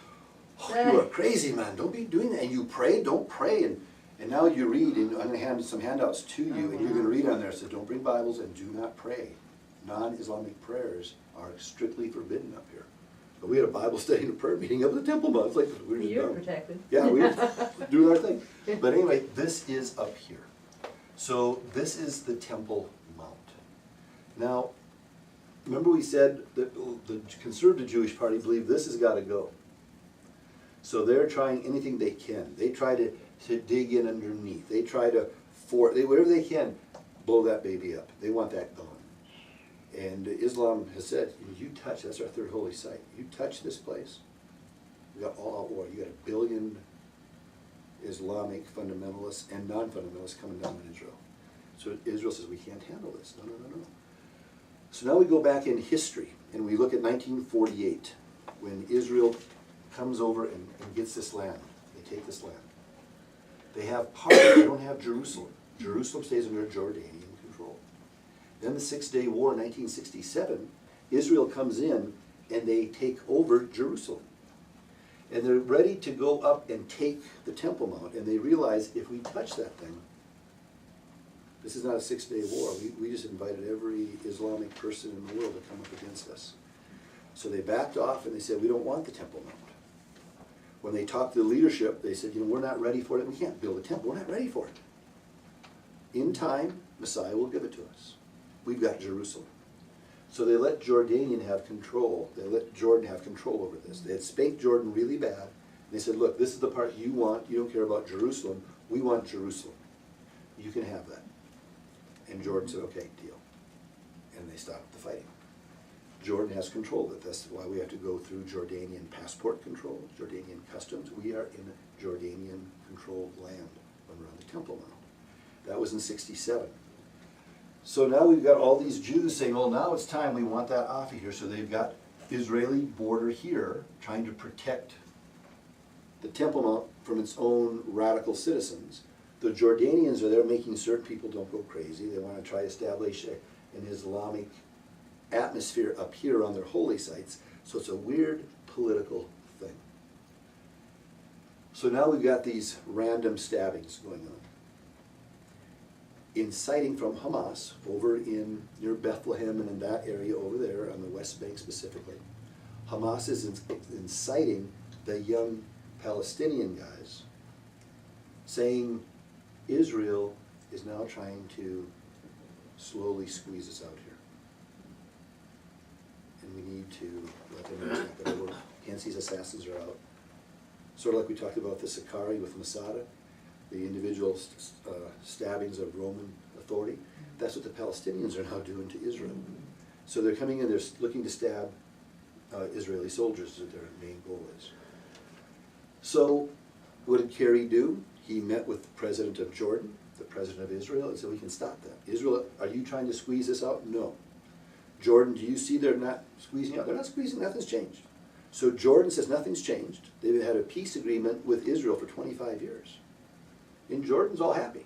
Oh, you are crazy, man, don't be doing that. And you pray, don't pray. And now you read, and I'm going to hand some handouts to you, and you're going to read on there, it says, don't bring Bibles and do not pray. Non-Islamic prayers are strictly forbidden up here. But we had a Bible study and a prayer meeting up at the Temple Mount. It's like, we were just You're done. protected. Yeah, we were doing our thing. But anyway, this is up here. So this is the Temple Mount. Now, remember we said that the conservative Jewish party believe this has got to go. So they're trying anything they can. They try to dig in underneath. They try to, whatever they can, blow that baby up. They want that gone. And Islam has said, you touch, that's our third holy site, you touch this place, you got all out war. You got 1 billion Islamic fundamentalists and non-fundamentalists coming down on Israel. So Israel says, we can't handle this. No. So now we go back in history, and we look at 1948, when Israel comes over and gets this land. They take this land. They have part of it, they don't have Jerusalem. Jerusalem stays under Jordanian control. Then the 6-Day War in 1967, Israel comes in and they take over Jerusalem. And they're ready to go up and take the Temple Mount, and they realize if we touch that thing, this is not a 6-day war. We just invited every Islamic person in the world to come up against us. So they backed off and they said, we don't want the Temple Mount. When they talked to the leadership, they said, we're not ready for it. We can't build a temple. We're not ready for it. In time, Messiah will give it to us. We've got Jerusalem. So they let Jordanian have control. They let Jordan have control over this. They had spanked Jordan really bad. They said, look, this is the part you want. You don't care about Jerusalem. We want Jerusalem. You can have that. And Jordan said, okay, deal. And they stopped the fighting. Jordan has control of it. That's why we have to go through Jordanian passport control, Jordanian customs. We are in Jordanian controlled land when we're on the Temple Mount. That was in 67. So now we've got all these Jews saying, well, now it's time, we want that off of here. So they've got Israeli border here trying to protect the Temple Mount from its own radical citizens. The Jordanians are there making certain people don't go crazy. They want to try to establish an Islamic atmosphere up here on their holy sites. So it's a weird political thing. So now we've got these random stabbings going on. inciting from Hamas over in near Bethlehem and in that area over there on the West Bank specifically. Hamas is inciting the young Palestinian guys, saying Israel is now trying to slowly squeeze us out here. And we need to let them know it's not going to work. Hansi's assassins are out. Sort of like we talked about the Sicarii with Masada, the individual stabbings of Roman authority. That's what the Palestinians are now doing to Israel. So they're coming in, they're looking to stab Israeli soldiers, that their main goal is. So what did Kerry do? He met with the president of Jordan, the president of Israel, and said, we can stop that. Israel, are you trying to squeeze this out? No. Jordan, do you see they're not squeezing out? They're not squeezing, nothing's changed. So Jordan says nothing's changed. They've had a peace agreement with Israel for 25 years. And Jordan's all happy.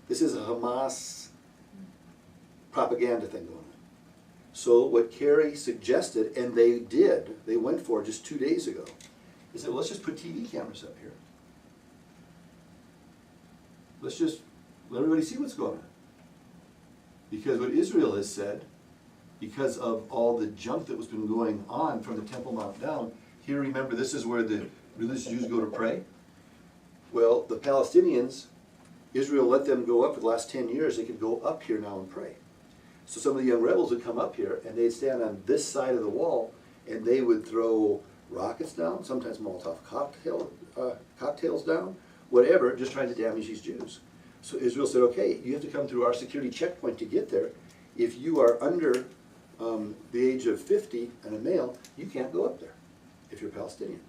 This is a Hamas propaganda thing going on. So what Kerry suggested, and they did, they went for just 2 days ago, is that, well, let's just put TV cameras up here. Let's just let everybody see what's going on. Because what Israel has said, because of all the junk that was been going on from the Temple Mount down, here remember this is where the religious Jews go to pray. Well, the Palestinians, Israel let them go up for the last 10 years, they could go up here now and pray. So some of the young rebels would come up here and they'd stand on this side of the wall and they would throw rockets down, sometimes Molotov cocktails down, whatever, just trying to damage these Jews. So Israel said, okay, you have to come through our security checkpoint to get there. If you are under the age of 50 and a male, you can't go up there if you're Palestinian.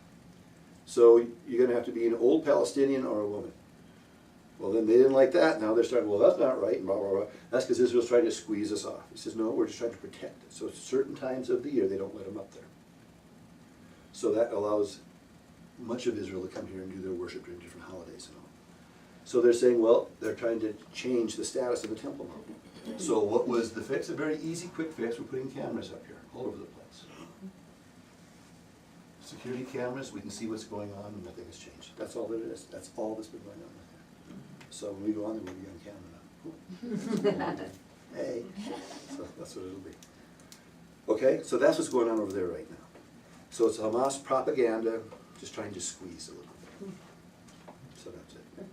So you're going to have to be an old Palestinian or a woman. Well, then they didn't like that. Now they're starting, well, that's not right, and blah, blah, blah. That's because Israel's trying to squeeze us off. He says, no, we're just trying to protect it. So at certain times of the year, they don't let them up there. So that allows much of Israel to come here and do their worship during different holidays and all. So they're saying, well, they're trying to change the status of the Temple Mount. So what was the fix? A very easy, quick fix. We're putting cameras up here, all over the place. Security cameras, we can see what's going on and nothing has changed. That's all that it is. That's all that's been going on right there. So when we go on there, we'll be on camera now. Hey. So that's what it'll be. Okay, so that's what's going on over there right now. So it's Hamas propaganda, just trying to squeeze a little bit. So that's it.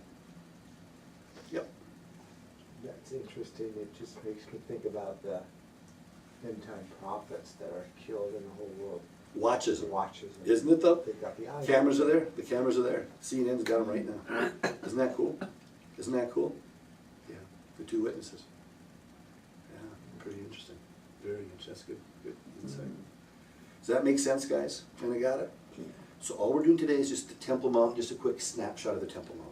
Yep. That's interesting. It just makes me think about the end-time prophets that are killed in the whole world. Watches them. Watches them. Isn't it though? They've got the eyes. Cameras are there. The cameras are there. CNN's got them right now. Isn't that cool? Isn't that cool? Yeah. The two witnesses. Yeah. Pretty interesting. Very interesting. That's good. Good insight. Does that make sense, guys? Kind of got it? So all we're doing today is just the Temple Mount, just a quick snapshot of the Temple Mount.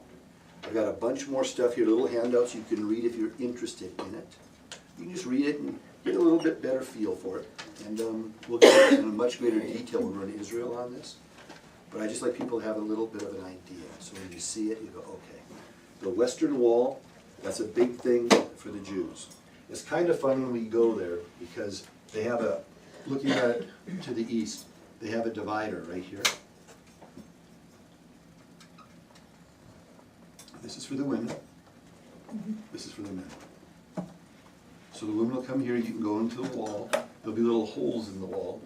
I've got a bunch more stuff here, little handouts you can read if you're interested in it. You can just read it and get a little bit better feel for it. And we'll get in a much greater detail when we're in Israel on this. But I just like people to have a little bit of an idea. So when you see it, you go, okay. The Western Wall, that's a big thing for the Jews. It's kind of fun when we go there because they have a, looking at it to the east, they have a divider right here. This is for the women. This is for the men. So the women will come here, you can go into the wall. There'll be little holes in the wall.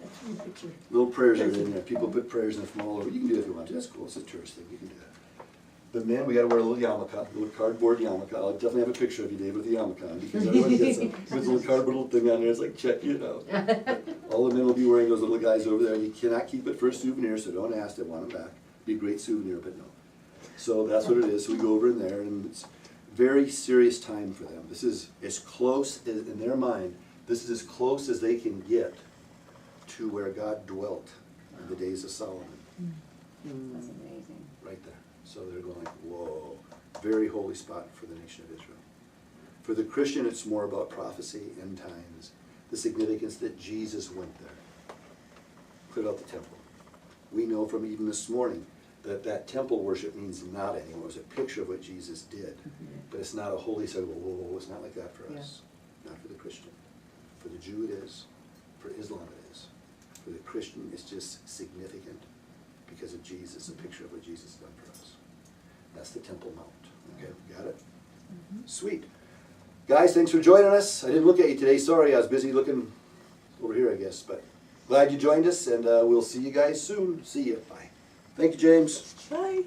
Little prayers are in there. People put prayers in from all over. You can do that if you want to. That's cool. It's a tourist thing. You can do that. The men, we got to wear a little yarmulke, a little cardboard yarmulke. I'll definitely have a picture of you, Dave, with the yarmulke because everyone gets a little cardboard little thing on there. It's like, check it out. All the men will be wearing those little guys over there. You cannot keep it for a souvenir, so don't ask. They want them back. Be a great souvenir, but no. So that's what it is. So we go over in there, and it's very serious time for them. This is as close, as, in their mind, this is as close as they can get to where God dwelt in the days of Solomon. That's amazing. Right there. So they're going like, whoa, very holy spot for the nation of Israel. For the Christian, it's more about prophecy, end times, the significance that Jesus went there, cleared out the temple. We know from even this morning that that temple worship means not anymore. It was a picture of what Jesus did. But it's not a holy side. Whoa, whoa, whoa. It's not like that for us. Not for the Christian. For the Jew it is. For Islam it is. For the Christian it's just significant because of Jesus, a picture of what Jesus done for us. That's the Temple Mount. Okay, got it? Sweet. Guys, thanks for joining us. I didn't look at you today. Sorry, I was busy looking over here, I guess. But glad you joined us, and we'll see you guys soon. See you. Bye. Thank you, James. Bye.